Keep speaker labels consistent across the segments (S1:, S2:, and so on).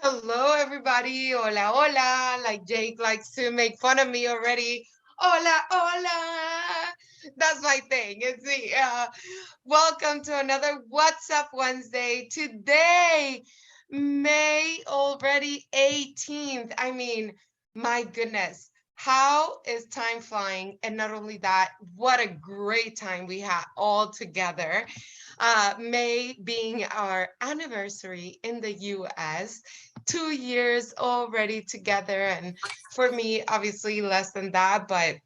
S1: Hello, everybody. Hola, hola. Like Jake likes to make fun of me already. Hola, hola. That's my thing. It's me. Welcome to another What's Up Wednesday. Today, May already 18th. I mean, my goodness. How is time flying? And not only that, what a great time we had all together. May being our anniversary in the US. 2 years already together, and for me obviously less than that, but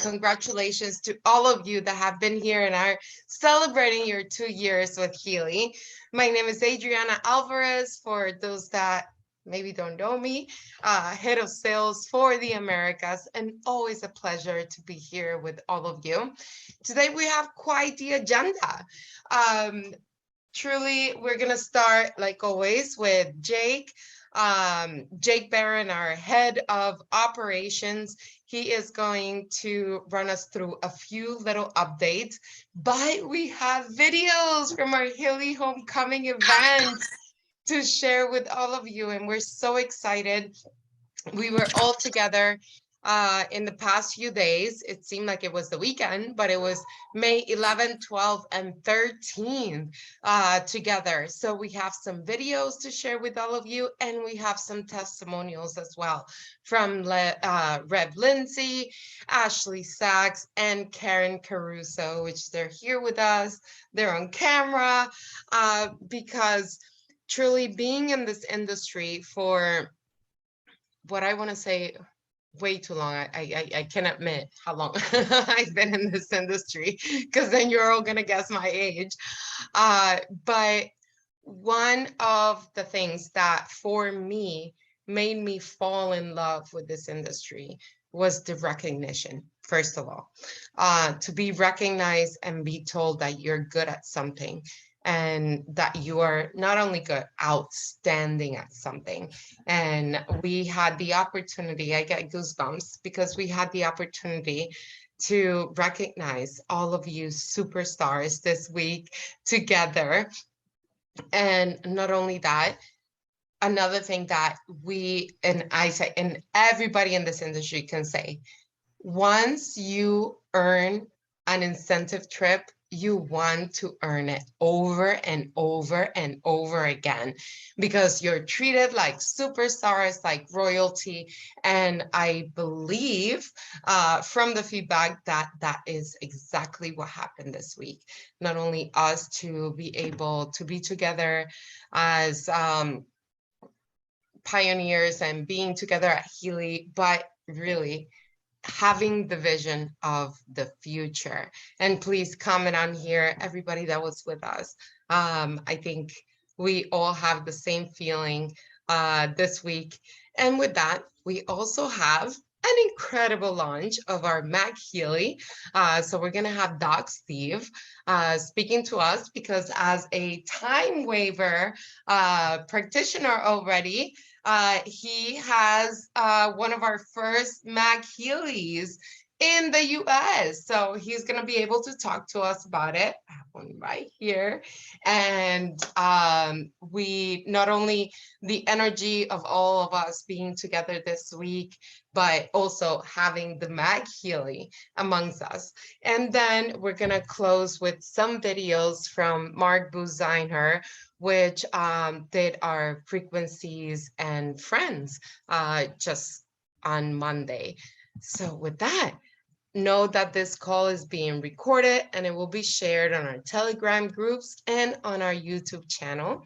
S1: congratulations to all of you that have been here and are celebrating your 2 years with Healy. My name is Adriana Alvarez, for those that maybe don't know me, head of sales for the Americas, and always a pleasure to be here with all of you. Today we have quite the agenda. Truly, we're gonna start like always with Jake. Jake Barron, our head of operations. He is going to run us through a few little updates, but we have videos from our Healy Homecoming event to share with all of you, and we're so excited. We were all together in the past few days. It seemed like it was the weekend, but it was May 11th, 12th, and 13th together. So we have some videos to share with all of you, and we have some testimonials as well from Rev Lindsay, Ashley Sachs, and Karyn Caruso, which they're here with us. They're on camera because truly being in this industry for what I want to say way too long. I can admit how long I've been in this industry, because then you're all gonna guess my age. But one of the things that for me made me fall in love with this industry was the recognition. First of all, to be recognized and be told that you're good at something, and that you are not only good, outstanding at something. And we had the opportunity, I get goosebumps because we had the opportunity to recognize all of you superstars this week together. And not only that, another thing that we, and I say, and everybody in this industry can say, once you earn an incentive trip, you want to earn it over and over and over again, because you're treated like superstars, like royalty. And I believe from the feedback that that is exactly what happened this week. Not only us to be able to be together as pioneers and being together at Healy, but really having the vision of the future. And please comment on here, everybody that was with us. I think we all have the same feeling this week. And with that, we also have an incredible launch of our MagHealy. So we're gonna have Doc Steve speaking to us, because as a time waiver practitioner already, he has one of our first MagHealys in the US. So he's going to be able to talk to us about it. I have one right here. And we not only the energy of all of us being together this week, but also having the MagHealy amongst us. And then we're going to close with some videos from Mark Buziner, which did our frequencies and friends just on Monday. So with that, know that this call is being recorded and it will be shared on our Telegram groups and on our YouTube channel.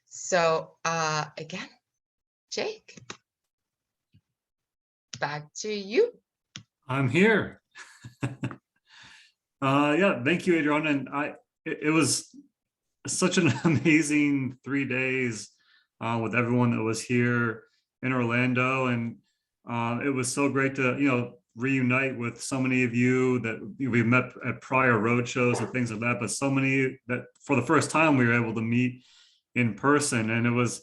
S1: So again, Jake, back to you.
S2: I'm here. Yeah, thank you, Adriana. And it was such an amazing 3 days with everyone that was here in Orlando, and it was so great to reunite with so many of you that we've met at prior road shows and things like that, but so many that for the first time we were able to meet in person. And it was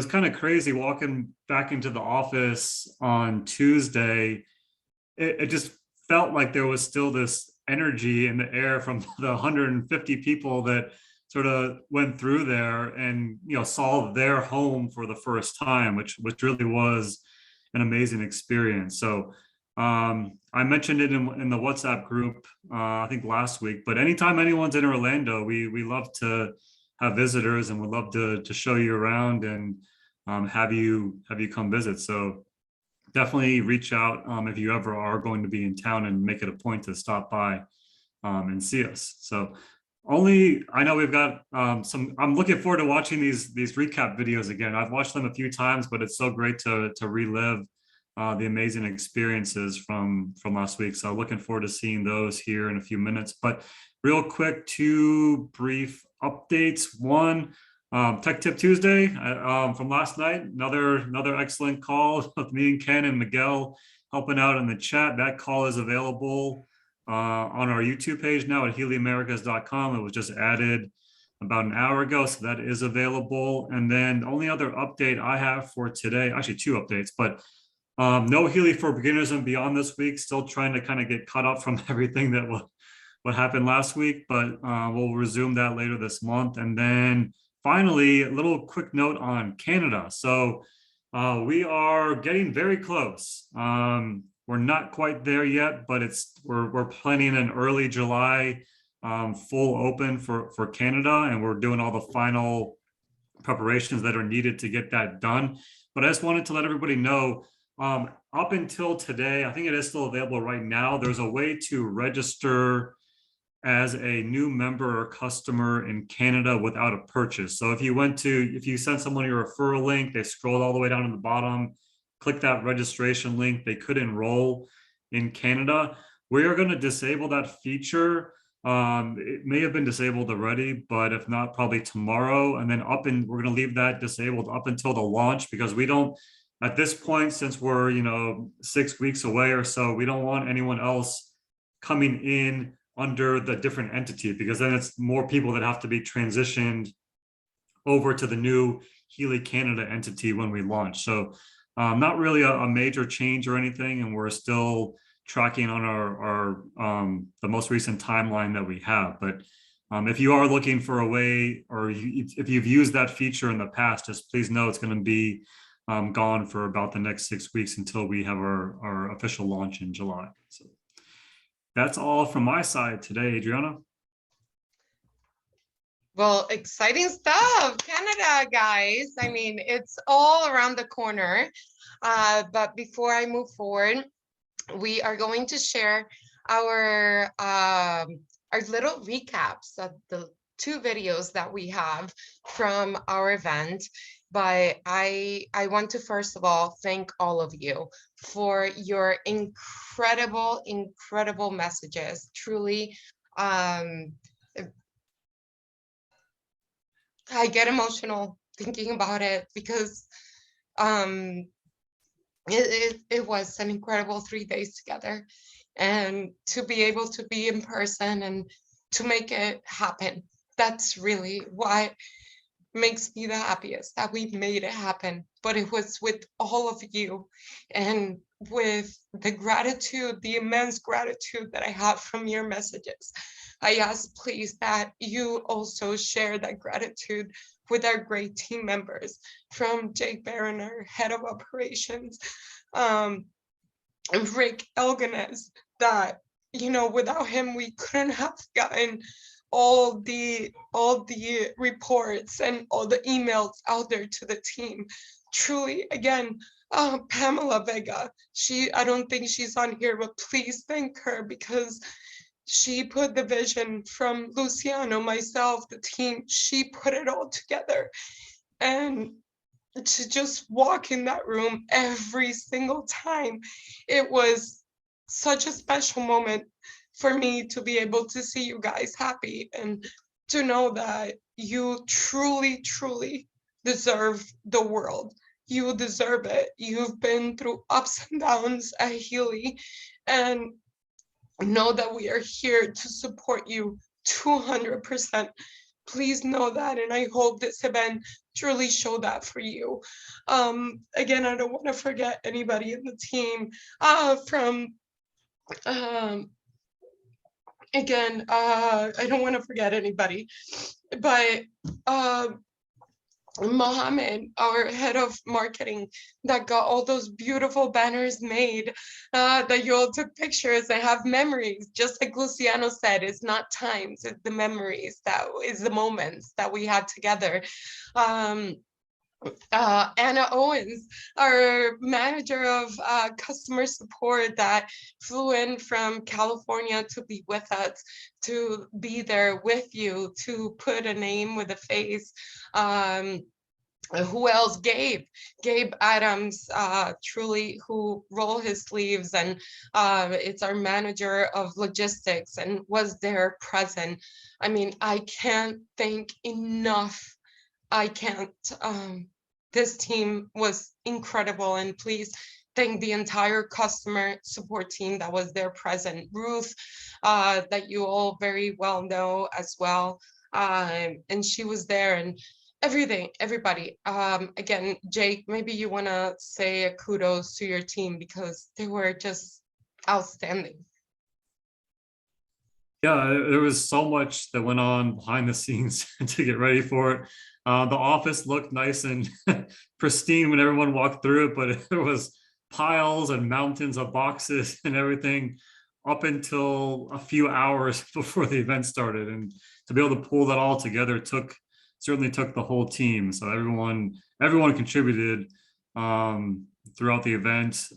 S2: kind of crazy walking back into the office on Tuesday. It just felt like there was still this energy in the air from the 150 people that sort of went through there and, saw their home for the first time, which really was an amazing experience. So I mentioned it in the WhatsApp group, I think last week, but anytime anyone's in Orlando, we love to have visitors, and would love to show you around and have you come visit. So definitely reach out if you ever are going to be in town, and make it a point to stop by and see us. So I know we've got I'm looking forward to watching these recap videos again. I've watched them a few times, but it's so great to relive the amazing experiences from last week. So looking forward to seeing those here in a few minutes. But real quick, 2 brief updates. One, Tech Tip Tuesday from last night, another excellent call with me and Ken and Miguel helping out in the chat. That call is available on our YouTube page now at HealyAmericas.com. It was just added about an hour ago, so that is available. And then the only other update I have for today, actually 2 updates, but no Healy for Beginners and Beyond this week. Still trying to kind of get caught up from everything that what happened last week, but we'll resume that later this month. And then finally, a little quick note on Canada. So we are getting very close. We're not quite there yet, but we're planning an early July full open for Canada, and we're doing all the final preparations that are needed to get that done. But I just wanted to let everybody know, up until today, I think it is still available right now, there's a way to register as a new member or customer in Canada without a purchase. So if you send someone your referral link, they scroll all the way down to the bottom, click that registration link, they could enroll in Canada. We are going to disable that feature. It may have been disabled already, but if not, probably tomorrow. And then we're going to leave that disabled up until the launch, because we don't, at this point, since we're 6 weeks away or so, we don't want anyone else coming in under the different entity, because then it's more people that have to be transitioned over to the new Healy Canada entity when we launch. So not really a major change or anything, and we're still tracking on our the most recent timeline that we have. But if you are looking for a way, or if you've used that feature in the past, just please know it's going to be gone for about the next 6 weeks until we have our official launch in July. So that's all from my side today, Adriana.
S1: Well, exciting stuff, Canada, guys. I mean, it's all around the corner. But before I move forward, we are going to share our little recaps of the 2 videos that we have from our event. But I want to first of all thank all of you for your incredible messages. Truly, I get emotional thinking about it, because it was an incredible 3 days together, and to be able to be in person and to make it happen, that's really what makes me the happiest, that we made it happen. But it was with all of you, and with the gratitude, the immense gratitude that I have from your messages. I ask, please, that you also share that gratitude with our great team members, from Jake Barron, our head of operations, Rick Elganes, that without him we couldn't have gotten all the reports and all the emails out there to the team. Truly, again, Pamela Vega, I don't think she's on here, but please thank her, because she put the vision from Luciano, myself, the team, she put it all together. And to just walk in that room every single time, it was such a special moment for me to be able to see you guys happy, and to know that you truly deserve the world. You deserve it. You've been through ups and downs at Healy, and know that we are here to support you 200%. Please know that, and I hope this event truly showed that for you. Again, I don't want to forget anybody in the team, from again, I don't want to forget anybody, but Mohammed, our head of marketing, that got all those beautiful banners made, that you all took pictures and have memories. Just like Luciano said, it's not times, it's the memories, that is the moments that we had together. Anna Owens, our manager of customer support, that flew in from California to be with us, to be there with you, to put a name with a face. Who else? Gabe Adams, truly, who rolled his sleeves, and it's our manager of logistics and was there present. I mean, I can't thank enough. I can't. This team was incredible, and please thank the entire customer support team that was there present. Ruth, that you all very well know as well, and she was there, and everybody. Again, Jake, maybe you want to say a kudos to your team, because they were just outstanding.
S2: Yeah, there was so much that went on behind the scenes to get ready for it. The office looked nice and pristine when everyone walked through it, but there was piles and mountains of boxes and everything up until a few hours before the event started. And to be able to pull that all together certainly took the whole team. So everyone contributed throughout the event,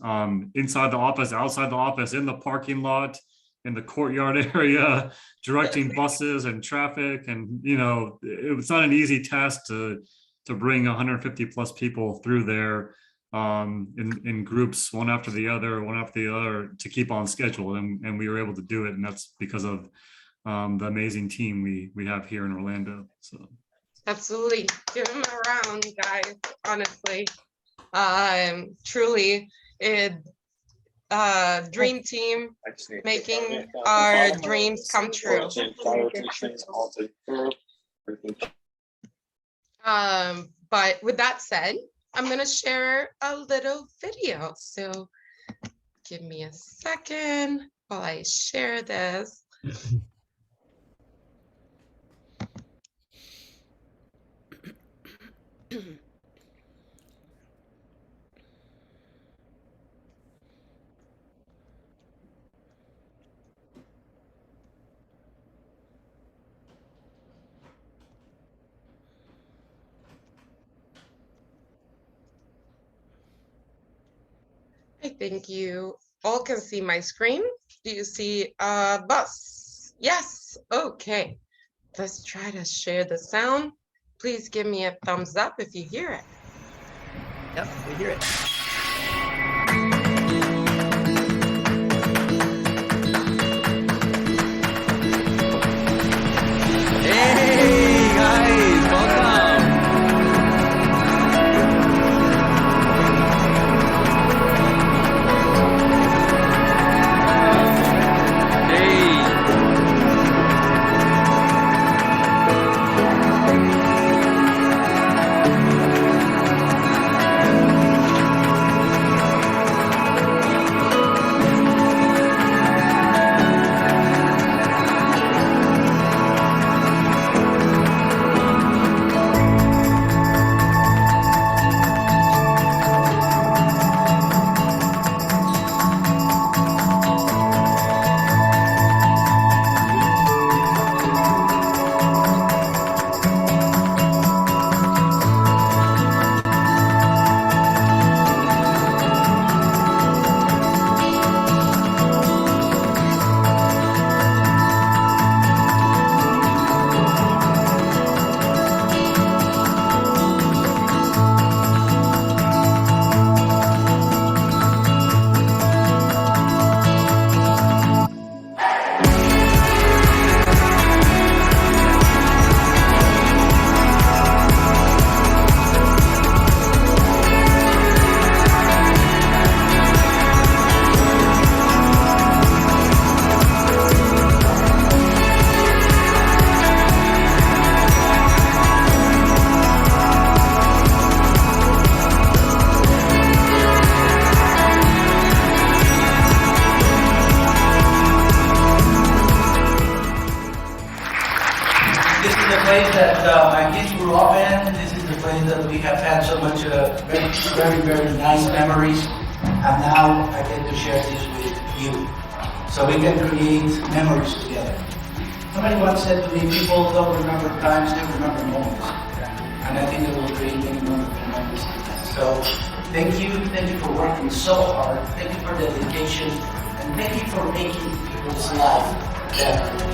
S2: inside the office, outside the office, in the parking lot, in the courtyard area, directing buses and traffic. And, you know, it was not an easy task to bring 150 plus people through there in groups, one after the other, to keep on schedule. And we were able to do it. And that's because of the amazing team we have here in Orlando. So
S1: absolutely, give them a round, guys. Honestly, truly, dream team, making our dreams come true. But with that said, I'm gonna share a little video. So give me a second while I share this. I think you all can see my screen. Do you see a bus? Yes. Okay. Let's try to share the sound. Please give me a thumbs up if you hear it.
S3: Yep, we hear it. Hey guys, welcome.
S4: that my kids grew up in. This is the place that we have had so much very nice memories. And now I get to share this with you. So we can create memories together. Somebody once said to me, people don't remember times, they remember moments. And I think it will create many wonderful memories. So thank you for working so hard. Thank you for the dedication. And thank you for making people's life better.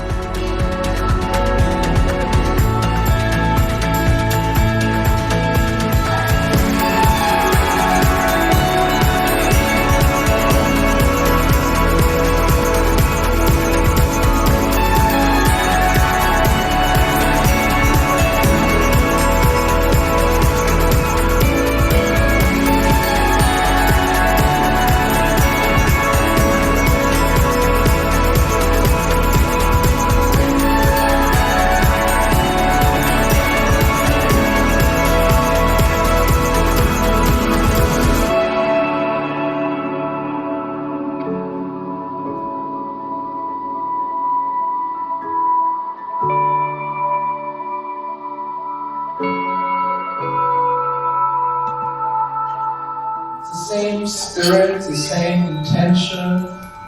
S5: Same spirit, the same intention.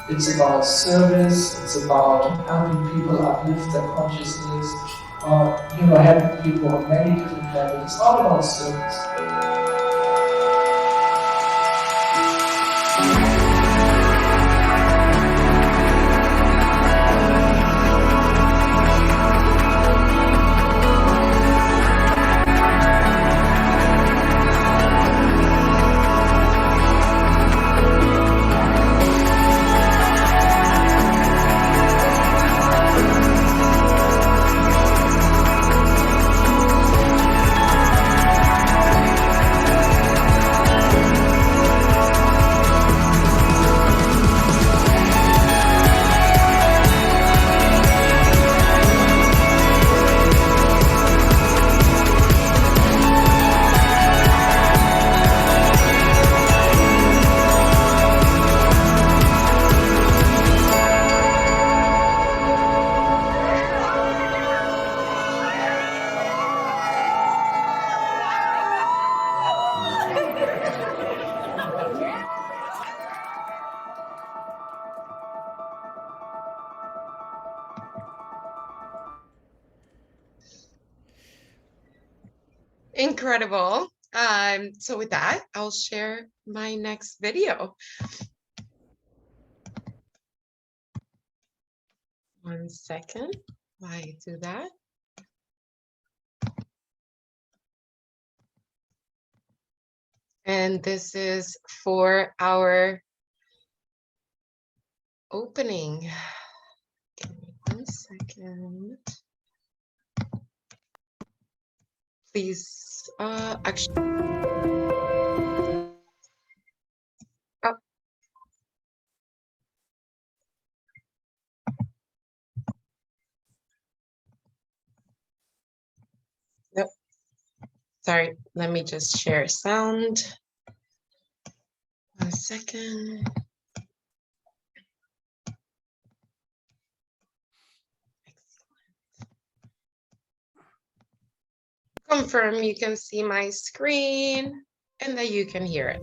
S5: It's about service. It's about helping people uplift their consciousness, or helping people on many different levels. It's all about service.
S1: Incredible. So with that, I'll share my next video. One second while I do that. And this is for our opening. Give me 1 second. Please, actually. Oh. Nope. Sorry, let me just share sound. 1 second. Confirm you can see my screen and that you can hear it.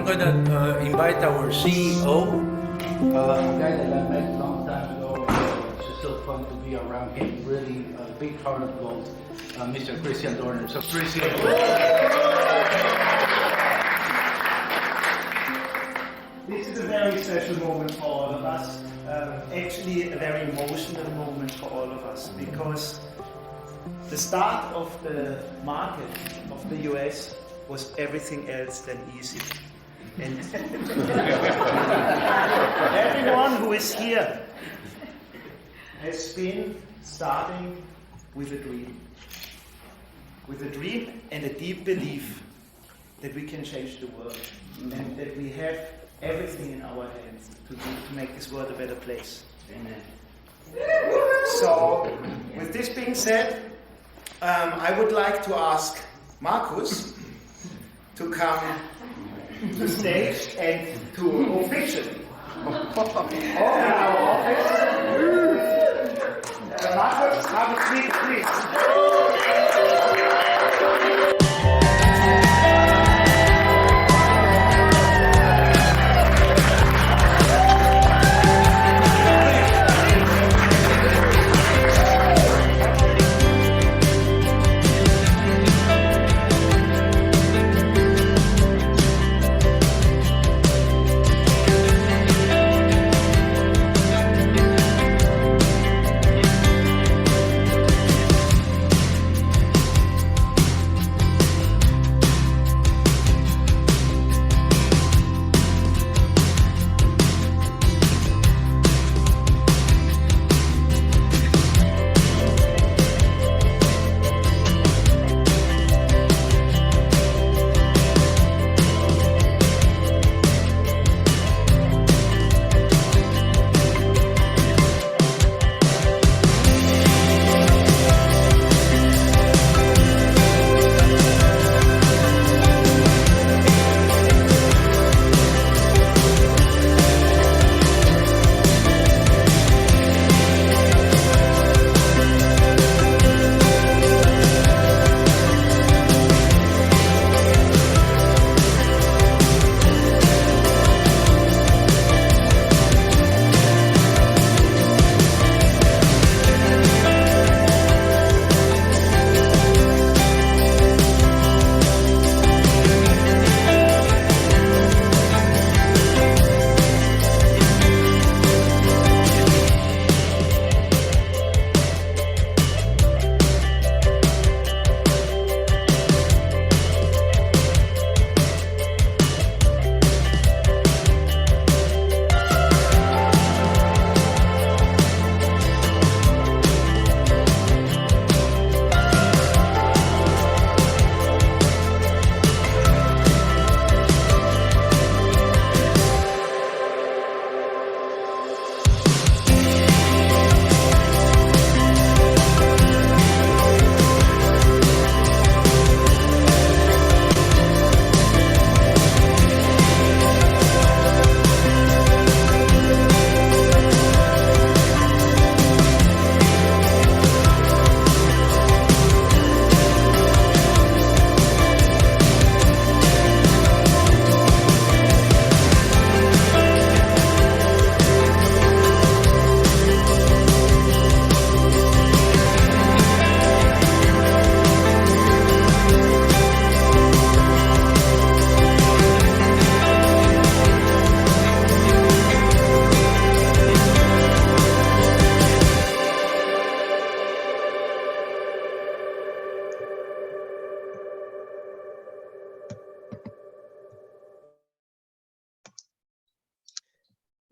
S4: I'm going to invite our CEO, a guy that I met a long time ago. It's still fun to be around him. Really a big heart of gold, Mr. Christian Dorner. So, Christian.
S6: This is a very special moment for all of us. Actually, a very emotional moment for all of us, because the start of the market of the US was everything else than easy. And everyone who is here has been starting with a dream. With a dream and a deep belief that we can change the world and that we have everything in our hands to make this world a better place. Amen. So, with this being said, I would like to ask Marcus to come to the stage and to officially open our office. Marcus, have a seat, please.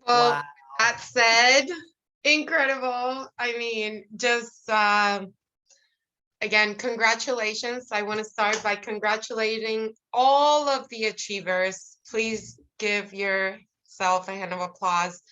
S1: Well,
S3: Wow.
S1: that said, incredible. I mean, just again, congratulations. I want to start by congratulating all of the achievers. Please give yourself a hand of applause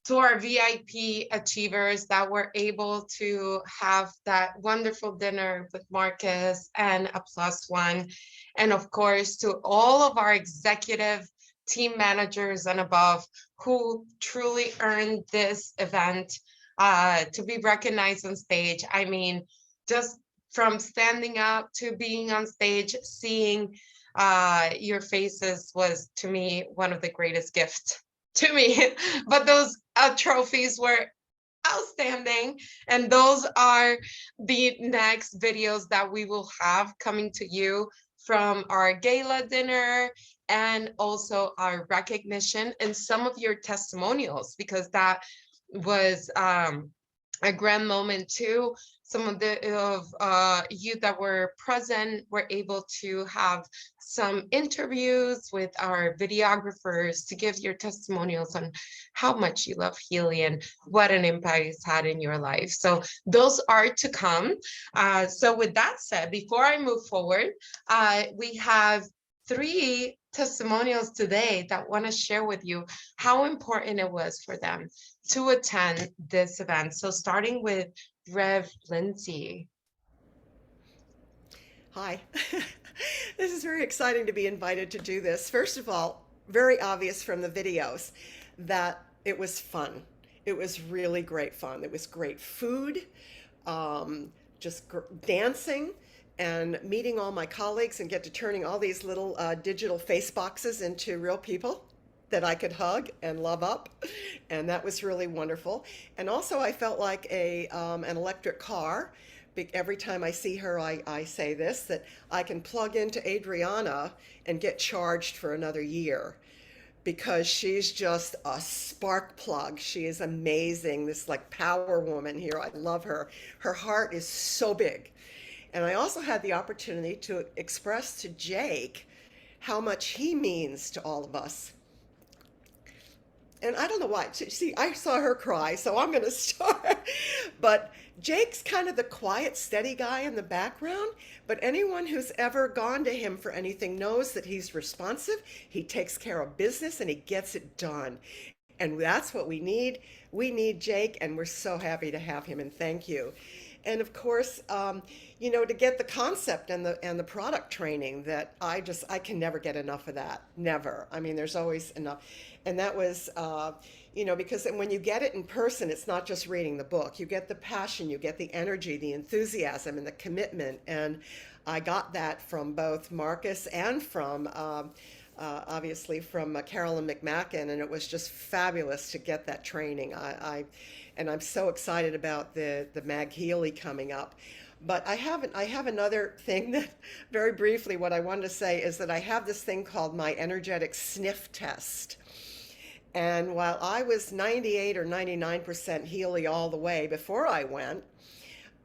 S1: to our VIP achievers that were able to have that wonderful dinner with Marcus and a +1. And of course, to all of our executive team managers and above who truly earned this event to be recognized on stage. I mean, just from standing up to being on stage, seeing your faces was, to me, one of the greatest gifts to me. But those trophies were outstanding, and those are the next videos that we will have coming to you from our gala dinner, and also our recognition and some of your testimonials, because that was a grand moment too. Some of the you that were present were able to have some interviews with our videographers to give your testimonials on how much you love Healy and what an impact it's had in your life. So those are to come. So with that said, before I move forward, we have 3 testimonials today that want to share with you how important it was for them to attend this event. So starting with Rev Lindsay.
S7: Hi. This is very exciting to be invited to do this. First of all, very obvious from the videos that it was fun. It was really great fun. It was great food, dancing, and meeting all my colleagues and get to turning all these little digital face boxes into real people that I could hug and love up. And that was really wonderful. And also I felt like an electric car. Every time I see her, I say this, that I can plug into Adriana and get charged for another year, because she's just a spark plug. She is amazing, this like power woman here. I love her. Her heart is so big. And I also had the opportunity to express to Jake how much he means to all of us. And I don't know why. See, I saw her cry, so I'm going to start. But Jake's kind of the quiet, steady guy in the background. But anyone who's ever gone to him for anything knows that he's responsive, he takes care of business, and he gets it done. And that's what we need. We need Jake, and we're so happy to have him, and thank you. And of course, you know, to get the concept and the product training that I can never get enough of that. Never. I mean, there's always enough. And that was, you know, because when you get it in person, it's not just reading the book. You get the passion, you get the energy, the enthusiasm, and the commitment. And I got that from both Marcus and from, obviously, from Carolyn McMacken. And it was just fabulous to get that training. And I'm so excited about the MagHealy coming up. But I have another thing that, very briefly, what I wanted to say is that I have this thing called my energetic sniff test. And while I was 98 or 99% Healy all the way before I went,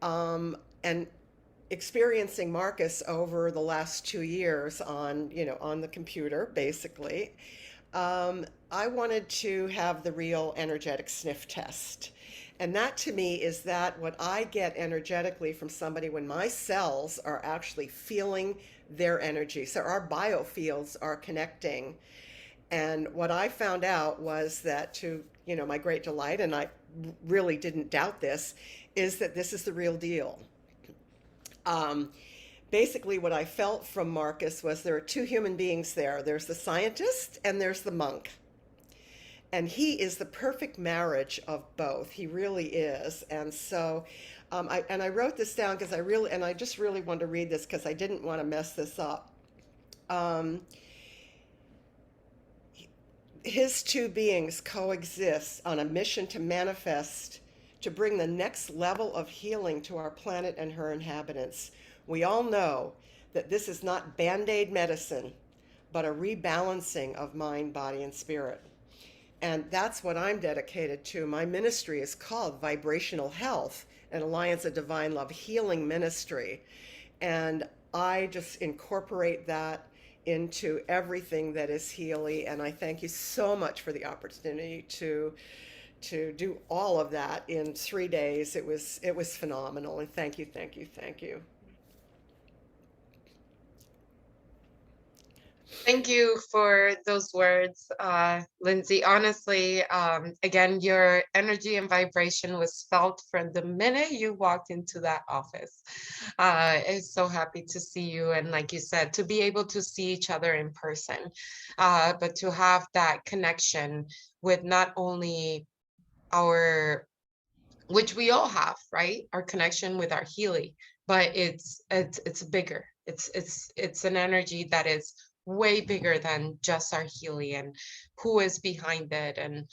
S7: and experiencing Marcus over the last 2 years on the computer, basically, I wanted to have the real energetic sniff test. And that to me is that what I get energetically from somebody when my cells are actually feeling their energy. So our biofields are connecting. And what I found out was that, to my great delight, and I really didn't doubt this, is that this is the real deal. Basically, what I felt from Marcus was there are 2 human beings there. There's the scientist and there's the monk. And he is the perfect marriage of both. He really is. And so, I wrote this down because I just really wanted to read this because I didn't want to mess this up. His 2 beings coexist on a mission to manifest, to bring the next level of healing to our planet and her inhabitants. We all know that this is not Band-Aid medicine, but a rebalancing of mind, body, and spirit. And that's what I'm dedicated to. My ministry is called Vibrational Health, an Alliance of Divine Love Healing Ministry. And I just incorporate that into everything that is Healy. And I thank you so much for the opportunity to do all of that in 3 days. It was phenomenal. And thank you, thank you, thank you.
S1: Thank you for those words, Lindsay. Honestly, again, your energy and vibration was felt from the minute you walked into that office. I'm so happy to see you. And like you said, to be able to see each other in person, but to have that connection with not only which we all have, right? Our connection with our Healy, but it's bigger. it's an energy that is way bigger than just our Healy and who is behind it. And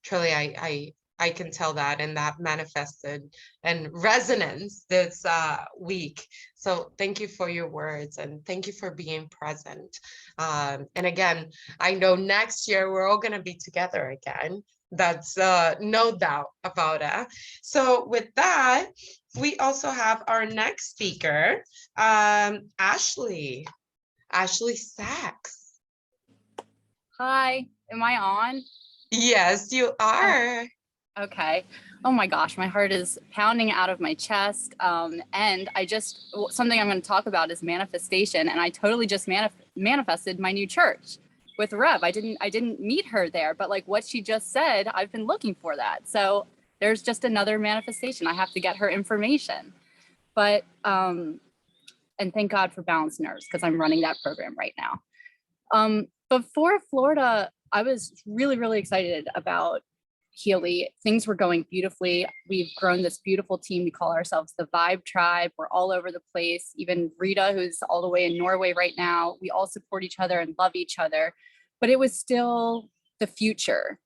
S1: truly, I can tell that, and that manifested and resonance this week. So thank you for your words, and thank you for being present. And again, I know next year we're all going to be together again. That's no doubt about it. So with that, we also have our next speaker, Ashley Sachs.
S8: Hi, am I on?
S1: Yes, you are.
S8: Okay. Oh my gosh, my heart is pounding out of my chest. And something I'm going to talk about is manifestation. And I totally just manifested my new church with Rev. I didn't meet her there, but like what she just said, I've been looking for that. So there's just another manifestation. I have to get her information. But, and thank God for Balanced Nerves, because I'm running that program right now. Before Florida, I was really, really excited about Healy. Things were going beautifully. We've grown this beautiful team. We call ourselves the Vibe Tribe. We're all over the place. Even Rita, who's all the way in Norway right now, we all support each other and love each other. But it was still the future,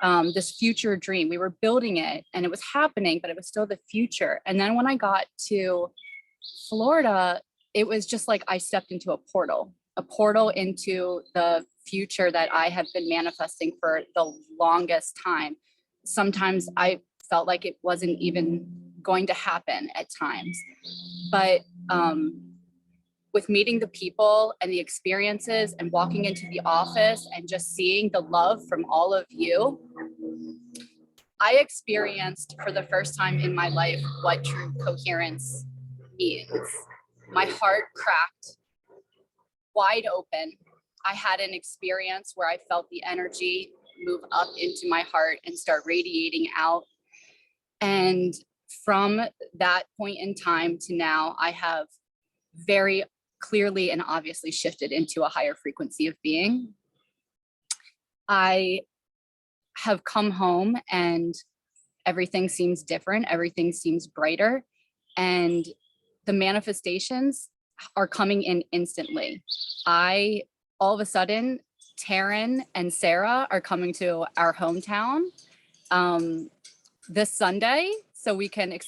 S8: this future dream. We were building it and it was happening, but it was still the future. And then when I got to Florida, it was just like I stepped into a portal into the future that I have been manifesting for the longest time. Sometimes I felt like it wasn't even going to happen at times. But with meeting the people and the experiences and walking into the office and just seeing the love from all of you, I experienced for the first time in my life what true coherence means. My heart cracked wide open. I had an experience where I felt the energy move up into my heart and start radiating out. And from that point in time to now, I have very clearly and obviously shifted into a higher frequency of being. I have come home and everything seems different. Everything seems brighter. And the manifestations are coming in instantly. All of a sudden, Taryn and Sarah are coming to our hometown this Sunday, so we can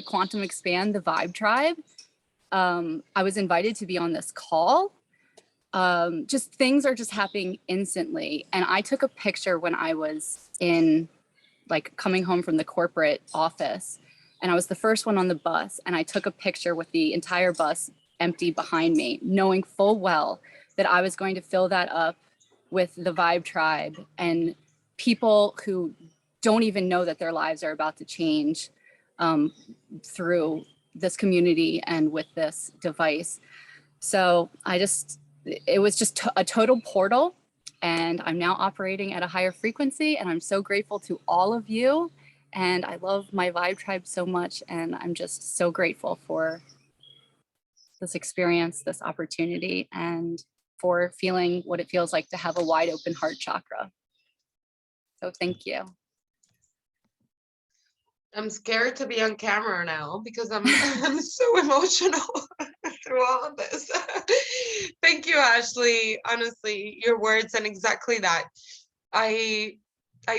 S8: quantum expand the Vibe Tribe. I was invited to be on this call. Just things are just happening instantly. And I took a picture when I was coming home from the corporate office, and I was the first one on the bus, and I took a picture with the entire bus empty behind me, knowing full well that I was going to fill that up with the Vibe Tribe and people who don't even know that their lives are about to change through this community and with this device. So it was just a total portal, and I'm now operating at a higher frequency, and I'm so grateful to all of you. And I love my Vibe Tribe so much, and I'm just so grateful for this experience, this opportunity, and for feeling what it feels like to have a wide open heart chakra. So thank you.
S1: I'm scared to be on camera now because I'm so emotional through all of this. Thank you, Ashley. Honestly, your words and exactly that. I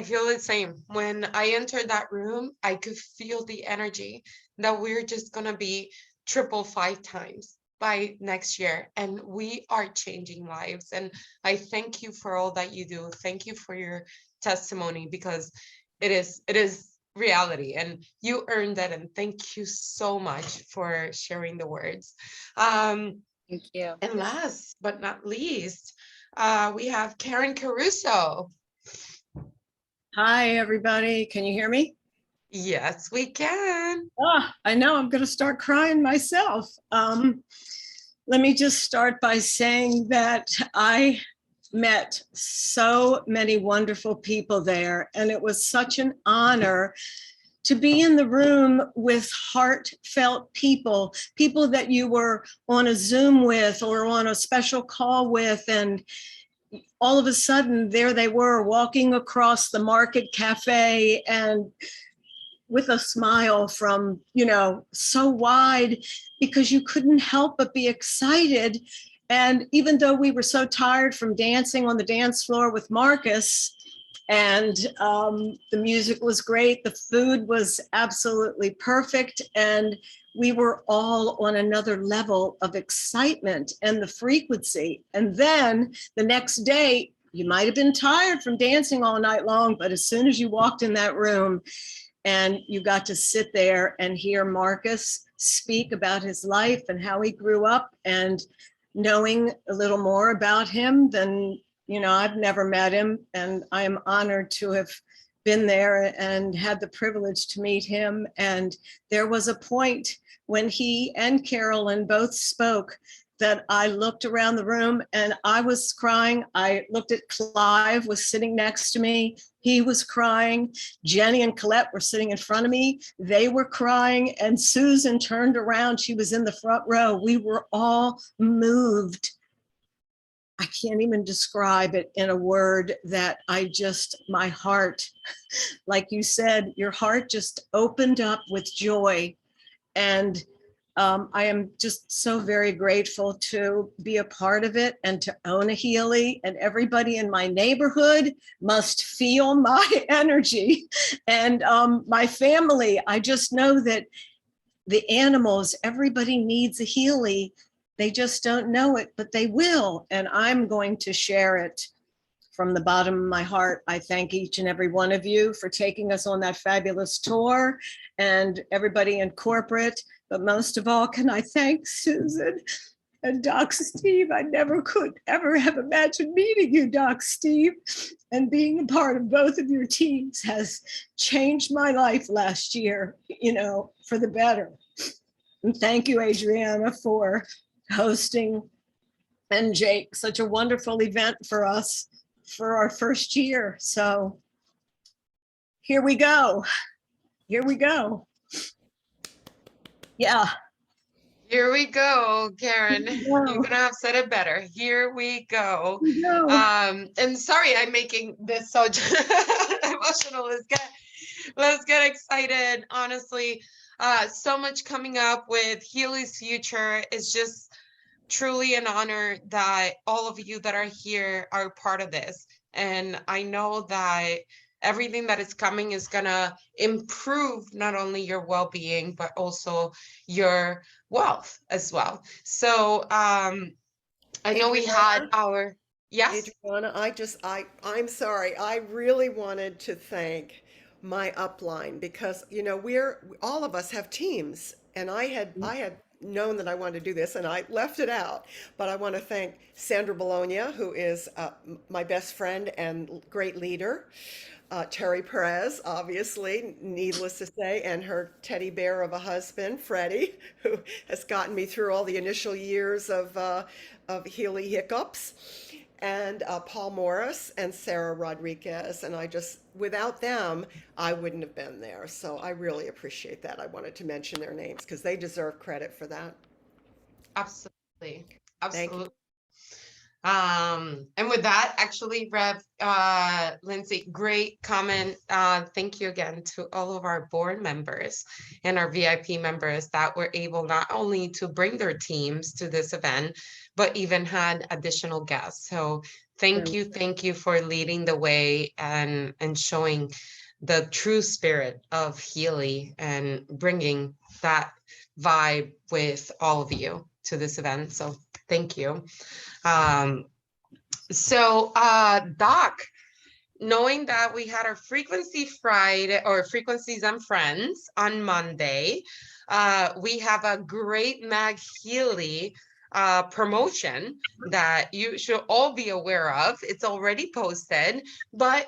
S1: feel the same. When I entered that room, I could feel the energy that we're just gonna be 5 times by next year, and we are changing lives. And I thank you for all that you do. Thank you for your testimony, because it is reality, and you earned it. And thank you so much for sharing the words.
S8: Thank you.
S1: And last but not least, we have Karyn Caruso.
S9: Hi, everybody. Can you hear me?
S1: Yes, we can.
S9: I know I'm going to start crying myself. Let me just start by saying that I met so many wonderful people there, and it was such an honor to be in the room with heartfelt people that you were on a Zoom with or on a special call with, and all of a sudden there they were walking across the Market Cafe, and with a smile from, so wide, because you couldn't help but be excited. And even though we were so tired from dancing on the dance floor with Marcus, and the music was great, the food was absolutely perfect, and we were all on another level of excitement and the frequency. And then the next day, you might have been tired from dancing all night long, but as soon as you walked in that room and you got to sit there and hear Marcus speak about his life and how he grew up, and knowing a little more about him than, I've never met him, and I am honored to have been there and had the privilege to meet him. And there was a point when he and Carolyn both spoke that I looked around the room and I was crying. I looked at Clive, was sitting next to me. He was crying. Jenny and Colette were sitting in front of me. They were crying. And Susan turned around. She was in the front row. We were all moved. I can't even describe it in a word, that my heart, like you said, your heart just opened up with joy. And I am just so very grateful to be a part of it and to own a Healy, and everybody in my neighborhood must feel my energy, and my family. I just know that the animals, everybody needs a Healy. They just don't know it, but they will. And I'm going to share it from the bottom of my heart. I thank each and every one of you for taking us on that fabulous tour, and everybody in corporate. But most of all, can I thank Susan and Doc Steve. I never could ever have imagined meeting you, Doc Steve, and being a part of both of your teams has changed my life last year, for the better. And thank you, Adriana, for hosting, and Jake, such a wonderful event for us for our first year. So here we go. Here we go. Yeah.
S1: Here we go, Karyn.
S9: Wow.
S1: You could have said it better. Here we go.
S9: No.
S1: And sorry, I'm making this so emotional. Let's get excited. Honestly, so much coming up with Healy's future. Is just truly an honor that all of you that are here are part of this. And I know that everything that is coming is gonna improve not only your well-being, but also your wealth as well. So I know we had our, yes?
S7: Adriana, I'm sorry. I really wanted to thank my upline, because, all of us have teams, and I had known that I wanted to do this, and I left it out. But I want to thank Sandra Bologna, who is my best friend and great leader. Terry Perez, obviously, needless to say, and her teddy bear of a husband, Freddie, who has gotten me through all the initial years of Healy hiccups, and Paul Morris and Sarah Rodriguez. And without them, I wouldn't have been there. So I really appreciate that. I wanted to mention their names because they deserve credit for that.
S1: Absolutely.
S7: Thank you.
S1: Absolutely. And with that, actually, Rev, Lindsay, great comment. Thank you again to all of our board members and our VIP members that were able not only to bring their teams to this event, but even had additional guests. So thank you for leading the way and showing the true spirit of Healy and bringing that vibe with all of you to this event. So thank you. Doc, knowing that we had our Frequency Friday or Frequencies and Friends on Monday, we have a great MagHealy promotion that you should all be aware of. It's already posted, but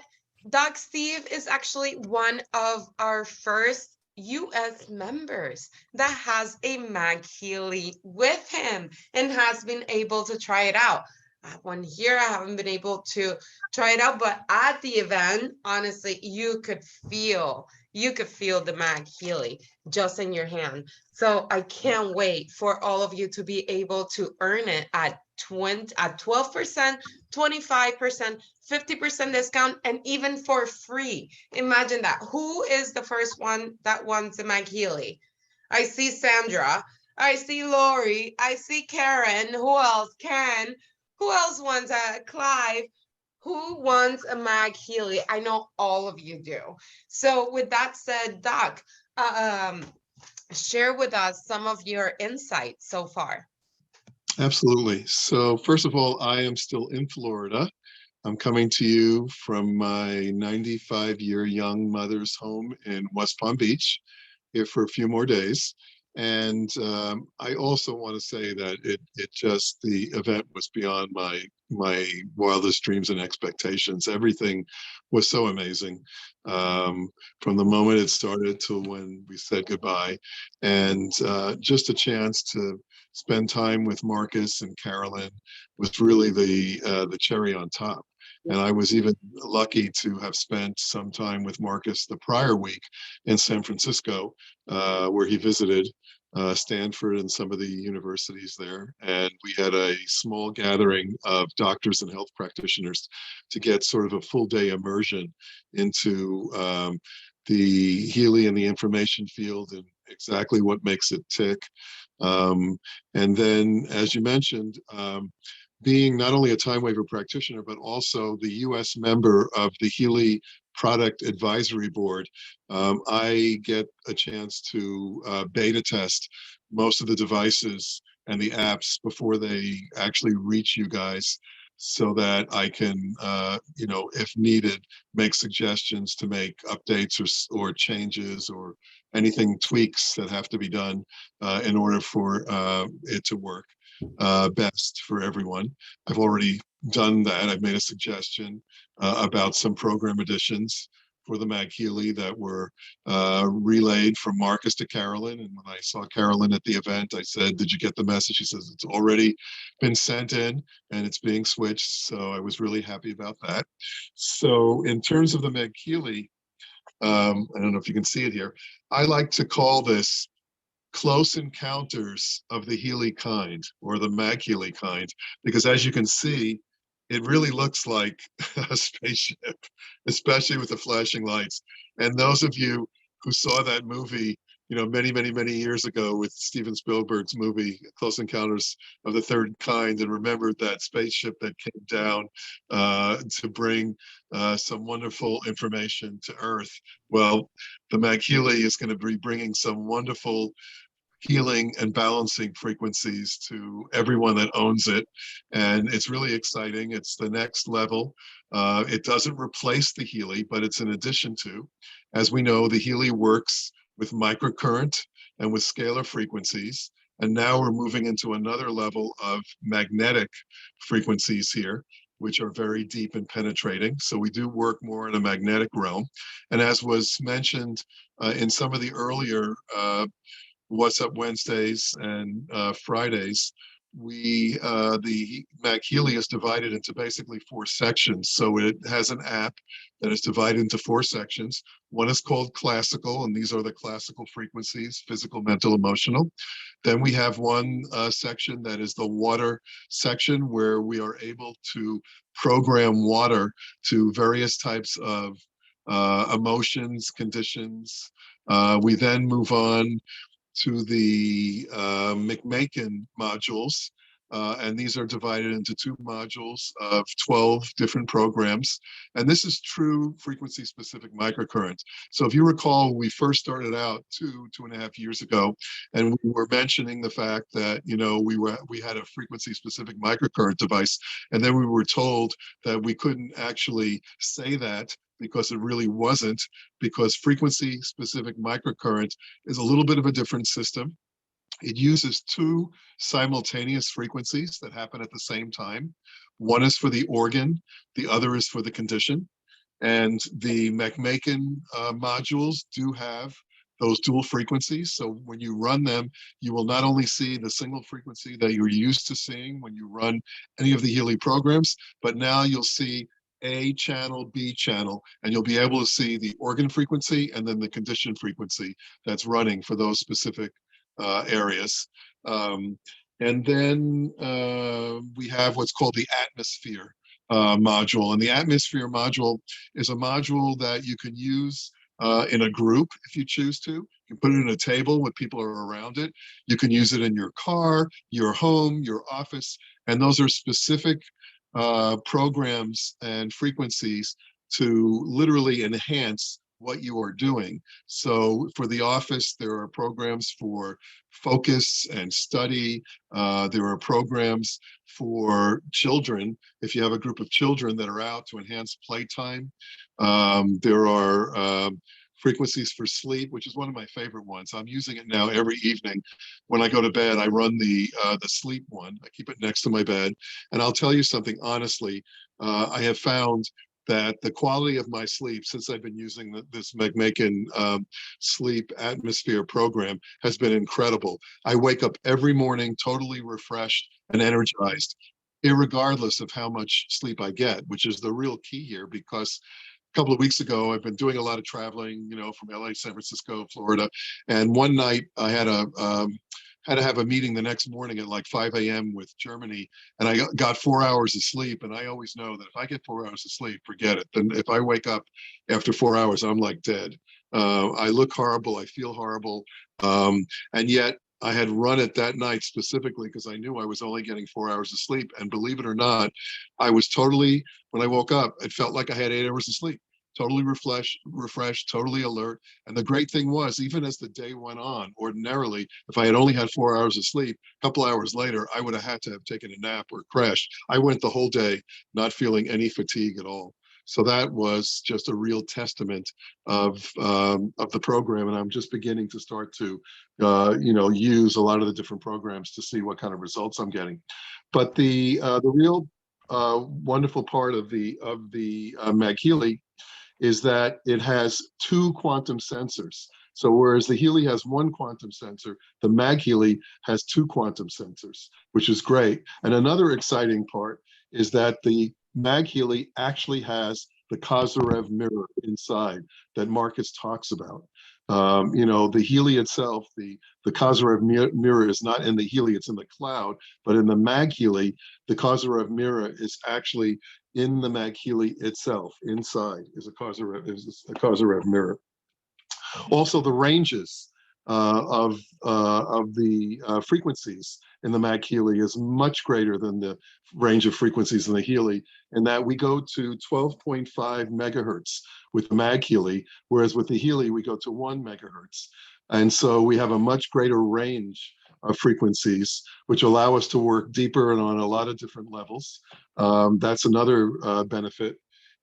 S1: Doc Steve is actually one of our first US members that has a MagHealy with him and has been able to try it out. I have one here. I haven't been able to try it out, but at the event, honestly, you could feel the MagHealy just in your hand. So I can't wait for all of you to be able to earn it at 12%, 25%, 50% discount, and even for free. Imagine that. Who is the first one that wants a MagHealy? I see Sandra. I see Lori. I see Karyn. Who else? Ken. Who else wants a Clive? Who wants a MagHealy? I know all of you do. So with that said, Doc, share with us some of your insights so far.
S10: Absolutely. So first of all, I am still in Florida. I'm coming to you from my 95-year young mother's home in West Palm Beach here for a few more days. And I also want to say that the event was beyond my wildest dreams and expectations. Everything was so amazing, from the moment it started to when we said goodbye, and just a chance to spend time with Marcus and Carolyn was really the cherry on top. And I was even lucky to have spent some time with Marcus the prior week in San Francisco, where he visited Stanford and some of the universities there. And we had a small gathering of doctors and health practitioners to get sort of a full day immersion into the Healy and the information field and exactly what makes it tick. And then, as you mentioned, being not only a time waiver practitioner, but also the US member of the Healy Product Advisory Board, I get a chance to beta test most of the devices and the apps before they actually reach you guys, so that I can, if needed, make suggestions to make updates or changes or anything tweaks that have to be done in order for it to work best for everyone. I've already done that. I've made a suggestion about some program additions for the MagHealy that were relayed from Marcus to Carolyn. And when I saw Carolyn at the event, I said, "Did you get the message?" She says, "It's already been sent in and it's being switched." So I was really happy about that. So in terms of the MagHealy, I don't know if you can see it here, I like to call this close encounters of the Healy kind, or the MagHealy kind, because as you can see, it really looks like a spaceship, especially with the flashing lights. And those of you who saw that movie, many years ago with Steven Spielberg's movie, Close Encounters of the Third Kind, and remembered that spaceship that came down to bring some wonderful information to Earth. Well, the MagHealy is going to be bringing some wonderful healing and balancing frequencies to everyone that owns it. And it's really exciting. It's the next level. It doesn't replace the Healy, but it's an addition to. As we know, the Healy works with microcurrent and with scalar frequencies. And now we're moving into another level of magnetic frequencies here, which are very deep and penetrating. So we do work more in a magnetic realm. And as was mentioned in some of the earlier What's Up Wednesdays and Fridays, the MagHealy is divided into basically 4 sections. So it has an app that is divided into 4 sections. One is called classical, and these are the classical frequencies: physical, mental, emotional. Then we have one section that is the water section, where we are able to program water to various types of emotions, conditions. We then move on to the McMakin modules, and these are divided into 2 modules of 12 different programs. And this is true frequency-specific microcurrent. So if you recall, we first started out 2.5 years ago, and we were mentioning the fact that we had a frequency-specific microcurrent device, and then we were told that we couldn't actually say that, because it really wasn't, because frequency-specific microcurrent is a little bit of a different system. It uses 2 simultaneous frequencies that happen at the same time. One is for the organ, the other is for the condition. And the McMakin modules do have those dual frequencies. So when you run them, you will not only see the single frequency that you're used to seeing when you run any of the Healy programs, but now you'll see A channel, B channel, and you'll be able to see the organ frequency and then the condition frequency that's running for those specific areas. And then we have what's called the atmosphere module. And the atmosphere module is a module that you can use in a group if you choose to. You can put it in a table with people who are around it. You can use it in your car, your home, your office. And those are specific programs and frequencies to literally enhance what you are doing. So for the office, there are programs for focus and study. There are programs for children, if you have a group of children that are out, to enhance playtime. There are frequencies for sleep, which is one of my favorite ones. I'm using it now every evening. When I go to bed, I run the sleep one. I keep it next to my bed. And I'll tell you something, honestly, I have found that the quality of my sleep, since I've been using this MagHealy sleep atmosphere program, has been incredible. I wake up every morning totally refreshed and energized, irregardless of how much sleep I get, which is the real key here, because a couple of weeks ago, I've been doing a lot of traveling, you know, from LA, San Francisco, Florida. And one night I had to have a meeting the next morning at like 5 a.m. with Germany, and I got 4 hours of sleep. And I always know that if I get 4 hours of sleep, forget it. Then if I wake up after 4 hours, I'm like dead. I look horrible, I feel horrible. And yet I had run it that night specifically because I knew I was only getting 4 hours of sleep. And believe it or not, I was totally, when I woke up, it felt like I had 8 hours of sleep. Totally refreshed, totally alert. And the great thing was, even as the day went on, ordinarily, if I had only had 4 hours of sleep, a couple hours later, I would have had to have taken a nap or crashed. I went the whole day not feeling any fatigue at all. So that was just a real testament of the program. And I'm just beginning to start to, use a lot of the different programs to see what kind of results I'm getting. But the real wonderful part of the MagHealy is that it has 2 quantum sensors. So whereas the Healy has 1 quantum sensor, the MagHealy has 2 quantum sensors, which is great. And another exciting part is that the MagHealy actually has the Kozyrev mirror inside that Marcus talks about. The Healy itself, the Kozyrev mirror is not in the Healy, it's in the cloud, but in the MagHealy, the Kozyrev mirror is actually in the MagHealy itself. Inside is a Kozyrev mirror. Also, the ranges of the frequencies in the MagHealy is much greater than the range of frequencies in the Healy, in that we go to 12.5 megahertz with the MagHealy, whereas with the Healy we go to 1 megahertz. And so we have a much greater range of frequencies, which allow us to work deeper and on a lot of different levels. That's another benefit.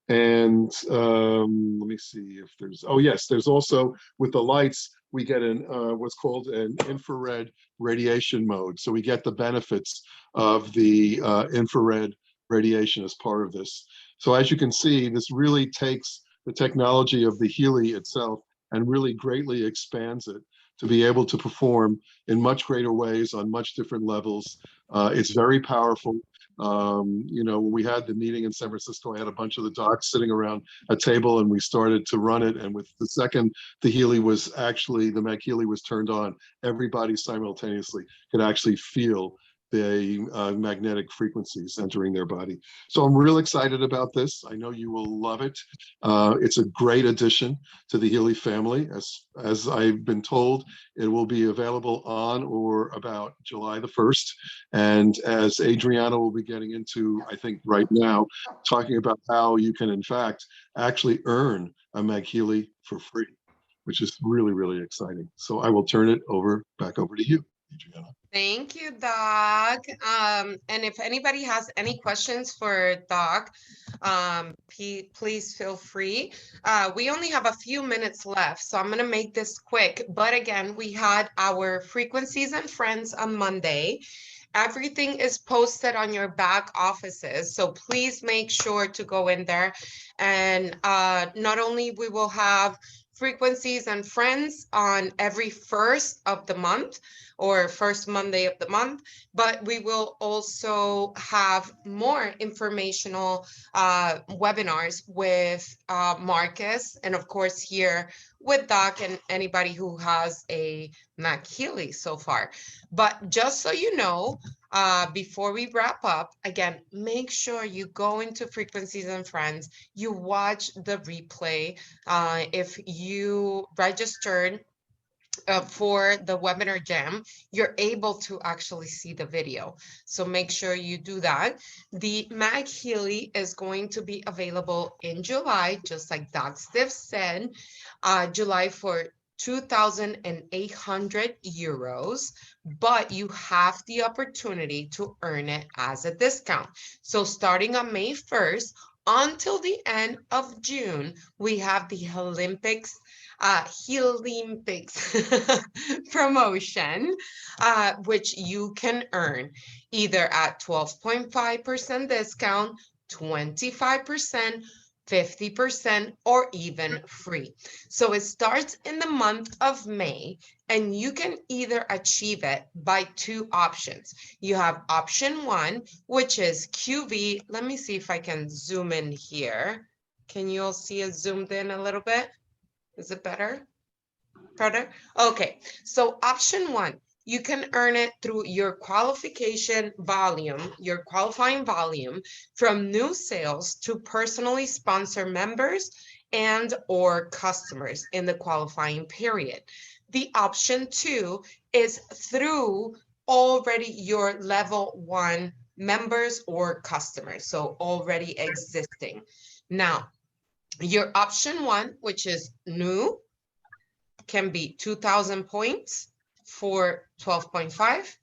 S10: And let me see if there's, oh yes, there's also, with the lights, we get what's called an infrared radiation mode. So we get the benefits of the infrared radiation as part of this. So as you can see, this really takes the technology of the Healy itself and really greatly expands it to be able to perform in much greater ways on much different levels. It's very powerful. When we had the meeting in San Francisco, I had a bunch of the docs sitting around a table and we started to run it. And with the second, the MagHealy was turned on, everybody simultaneously could actually feel the magnetic frequencies entering their body. So I'm real excited about this. I know you will love it. It's a great addition to the Healy family. As I've been told, it will be available on or about July the 1st. And as Adriana will be getting into, I think right now, talking about how you can in fact actually earn a MagHealy for free, which is really, really exciting. So I will turn it back over to you, Adriana.
S1: Thank you, Doc. And if anybody has any questions for Doc, please feel free. We only have a few minutes left, so I'm going to make this quick. But again, we had our Frequencies and Friends on Monday. Everything is posted on your back offices, so please make sure to go in there. And not only we will have frequencies and friends on every first of the month or first Monday of the month, but we will also have more informational webinars with Marcus, and of course here with Doc and anybody who has a MagHealy so far. But just so you know, before we wrap up, again, make sure you go into Frequencies and Friends, you watch the replay. If you registered for the webinar jam, you're able to actually see the video. So make sure you do that. The MagHealy is going to be available in July, just like Doc Stiff said, July for 2,800 euros, but you have the opportunity to earn it as a discount. So starting on May 1st until the end of June, we have the Olympics, Healy Olympics promotion, which you can earn either at 12.5% discount, 25%, 50%, or even free. So it starts in the month of May, and you can either achieve it by two options. You have option one, which is QV. Let me see if I can zoom in here. Can you all see it zoomed in a little bit? Is it better? Better? Okay, so option one, you can earn it through your qualification volume, your qualifying volume from new sales to personally sponsor members and or customers in the qualifying period. The option two is through already your level one members or customers, so already existing. Now, your option one, which is new, can be 2,000 points for 12.5,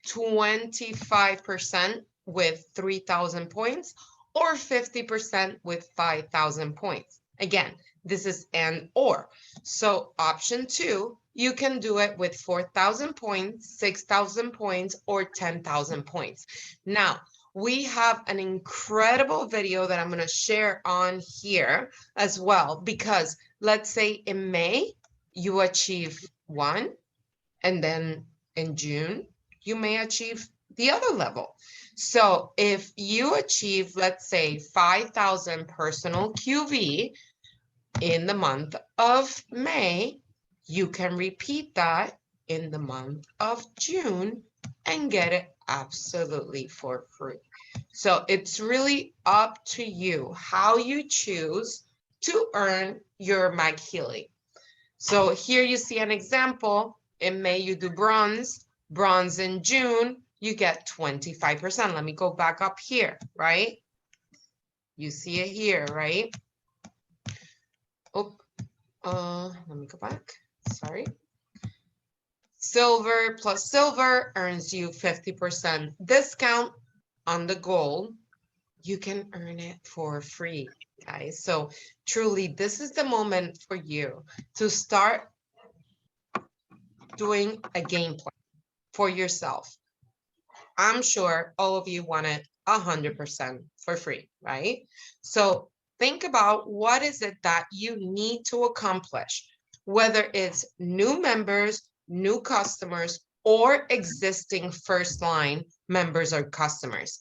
S1: 25% with 3,000 points, or 50% with 5,000 points. Again, this is and or. So option two, you can do it with 4,000 points, 6,000 points, or 10,000 points. Now, we have an incredible video that I'm going to share on here as well, because let's say in May, you achieve one, and then in June, you may achieve the other level. So if you achieve, let's say 5,000 personal QV in the month of May, you can repeat that in the month of June and get it absolutely for free. So it's really up to you how you choose to earn your MagHealy. So here you see an example. In May, you do bronze. Bronze in June, you get 25%. Let me go back up here, right? You see it here, right? Oh, let me go back. Sorry. Silver plus silver earns you 50% discount on the gold. You can earn it for free, guys. So truly, this is the moment for you to start doing a game plan for yourself. I'm sure all of you want it 100% for free, right? So think about what is it that you need to accomplish, whether it's new members, new customers, or existing first line members or customers,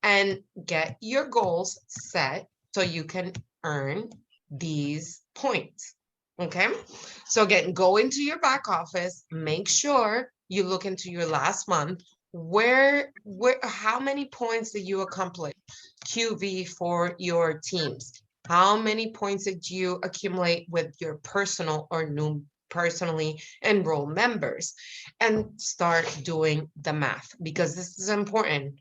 S1: and get your goals set so you can earn these points. Okay, so again, go into your back office, make sure you look into your last month, how many points did you accomplish QV for your teams? How many points did you accumulate with your personal or new personally enrolled members? And start doing the math, because this is important.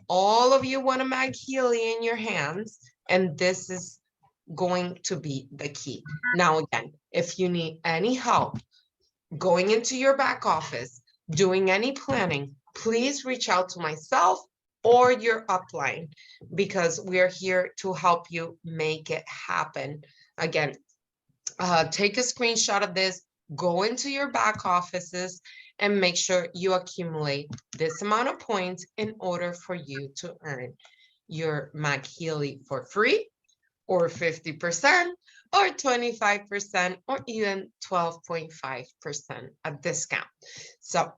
S1: All of you want a MagHealy in your hands, and this is going to be the key. Now, again, if you need any help going into your back office, doing any planning, please reach out to myself or your upline, because we are here to help you make it happen. Again, take a screenshot of this, go into your back offices, and make sure you accumulate this amount of points in order for you to earn your MagHealy for free, or 50%, or 25% or even 12.5% of discount. So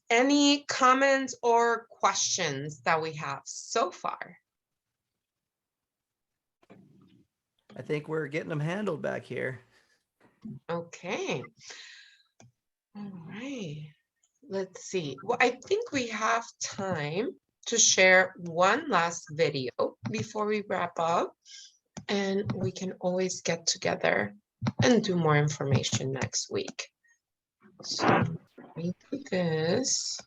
S1: any comments or questions that we have so far?
S3: I think we're getting them handled back here.
S1: Okay. All right. Let's see. Well, I think we have time to share one last video before we wrap up, and we can always get together and do more information next week. So let me do this.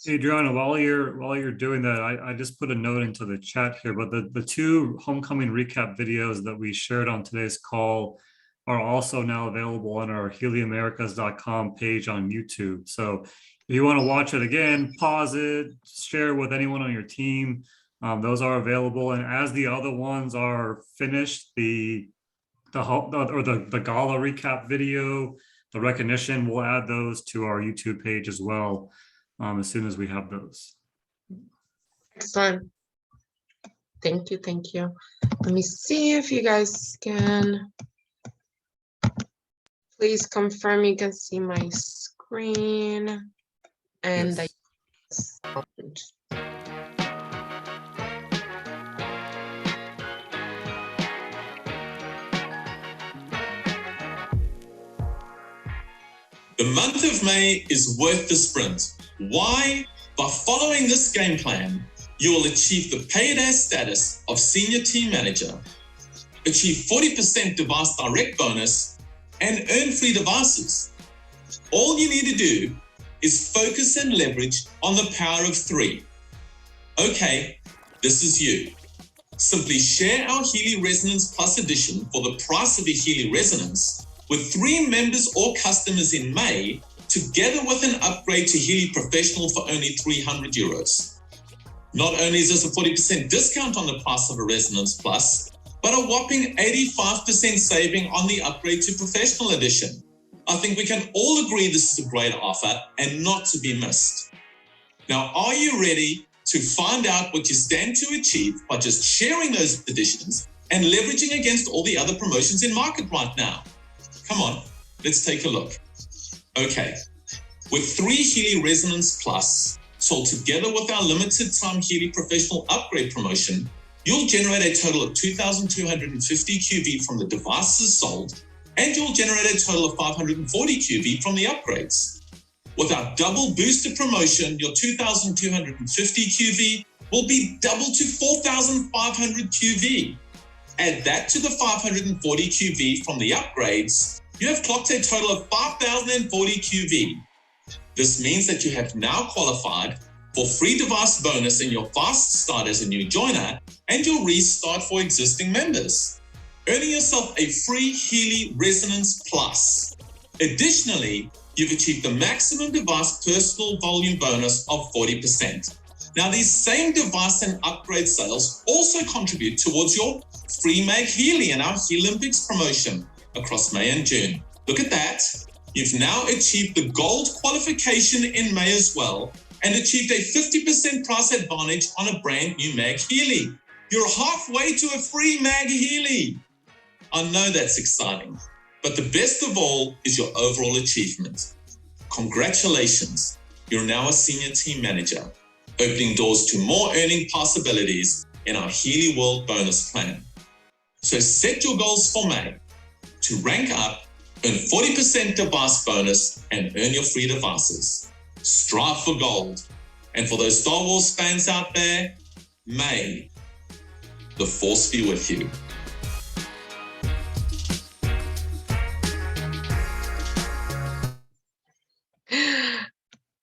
S2: Adriana, while you're doing that, I just put a note into the chat here, but the two homecoming recap videos that we shared on today's call are also now available on our HealyAmericas.com page on YouTube. So if you want to watch it again, pause it, share it with anyone on your team. Those are available, and as the other ones are finished, the gala recap video, the recognition, we'll add those to our YouTube page as well. As soon as we have those.
S1: Excellent. Thank you. Thank you. Let me see if you guys can. Please confirm you can see my screen and
S2: Yes.
S1: the sound.
S11: The month of May is worth the sprint. Why? By following this game plan, you will achieve the paid-as status of Senior Team Manager, achieve 40% device direct bonus, and earn free devices. All you need to do is focus and leverage on the power of 3. Okay, this is you. Simply share our Healy Resonance Plus edition for the price of a Healy Resonance with 3 members or customers in May, together with an upgrade to Healy Professional for only €300. Not only is this a 40% discount on the price of a Resonance Plus, but a whopping 85% saving on the upgrade to Professional Edition. I think we can all agree this is a great offer and not to be missed. Now, are you ready to find out what you stand to achieve by just sharing those editions and leveraging against all the other promotions in market right now? Come on, let's take a look. Okay, with 3 Healy Resonance Plus sold together with our limited time Healy Professional Upgrade promotion, you'll generate a total of 2,250 QV from the devices sold, and you'll generate a total of 540 QV from the upgrades. With our double booster promotion, your 2,250 QV will be double to 4,500 QV. Add that to the 540 QV from the upgrades, you have clocked a total of 5,040 QV. This means that you have now qualified for free device bonus in your fast start as a new joiner and your restart for existing members, earning yourself a free Healy Resonance Plus. Additionally, you've achieved the maximum device personal volume bonus of 40%. Now, these same device and upgrade sales also contribute towards your free MagHealy and our Olympics promotion across May and June. Look at that. You've now achieved the gold qualification in May as well and achieved a 50% price advantage on a brand new MagHealy. You're halfway to a free MagHealy. I know that's exciting, but the best of all is your overall achievement. Congratulations. You're now a senior team manager, opening doors to more earning possibilities in our Healy World bonus plan. So set your goals for May to rank up, earn 40% device bonus, and earn your free devices. Strive for gold. And for those Star Wars fans out there, may the Force be with you.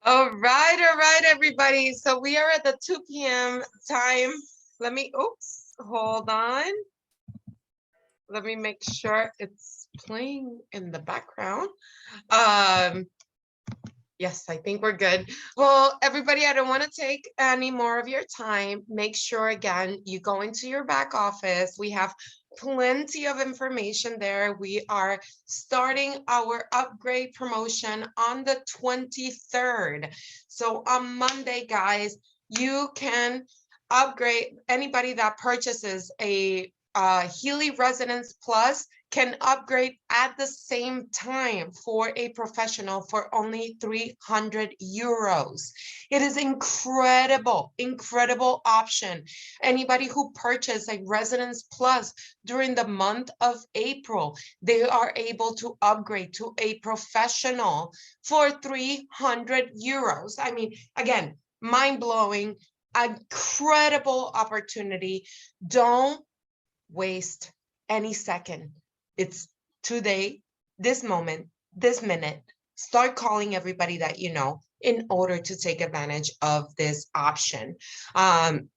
S1: All right, everybody. So we are at the 2 p.m. time. Hold on. Let me make sure it's playing in the background. Yes, I think we're good. Well, everybody, I don't want to take any more of your time. Make sure, again, you go into your back office. We have plenty of information there. We are starting our upgrade promotion on the 23rd. So on Monday, guys, you can upgrade. Anybody that purchases a Healy Residence Plus can upgrade at the same time for a professional for only 300 euros. It is incredible, incredible option. Anybody who purchased a Residence Plus during the month of April, they are able to upgrade to a professional for 300 euros. I mean, again, mind-blowing, incredible opportunity. Don't waste any second. It's today, this moment, this minute. Start calling everybody that you know in order to take advantage of this option. And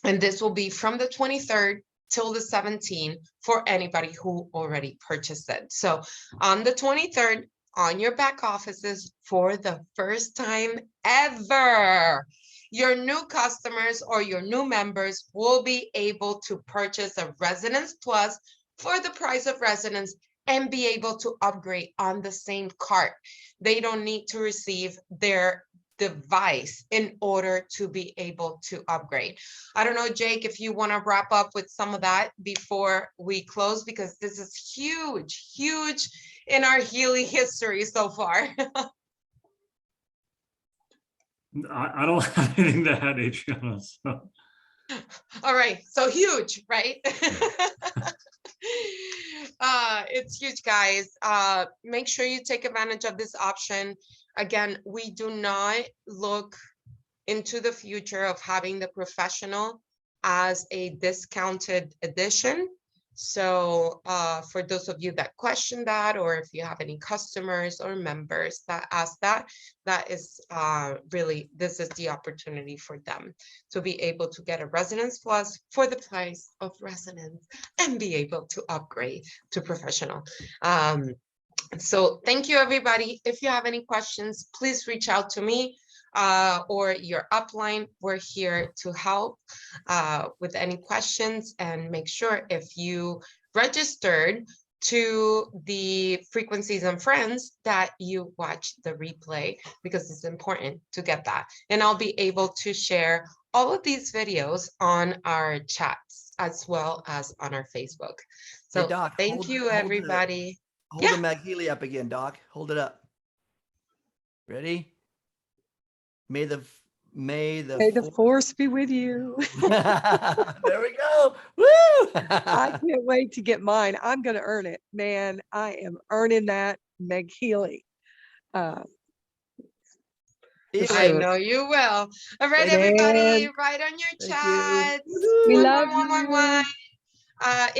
S1: this will be from the 23rd till the 17th for anybody who already purchased it. So on the 23rd, on your back offices, for the first time ever, your new customers or your new members will be able to purchase a Residence Plus for the price of Residence and be able to upgrade on the same cart. They don't need to receive their device in order to be able to upgrade. I don't know, Jake, if you want to wrap up with some of that before we close, because this is huge, huge in our Healy history so far.
S2: I don't have anything to add, Adriana. So.
S1: All right, so huge, right? It's huge, guys. Make sure you take advantage of this option. Again, we do not look into the future of having the professional as a discounted edition. So for those of you that question that, or if you have any customers or members that ask that, that is really, this is the opportunity for them to be able to get a Residence Plus for the price of Residence and be able to upgrade to professional. So thank you, everybody. If you have any questions, please reach out to me or your upline. We're here to help with any questions, and make sure if you registered to the Frequencies and Friends that you watch the replay, because it's important to get that. And I'll be able to share all of these videos on our chats as well as on our Facebook. So
S3: Hey, Doc,
S1: thank you, everybody.
S3: Hold the MagHealy up again, Doc. Hold it up. Ready? May the
S12: force be with you.
S3: There we go. Woo!
S12: I can't wait to get mine. I'm going to earn it, man. I am earning that MagHealy.
S1: I know you will. All right, everybody, write on your chat.
S12: We love you.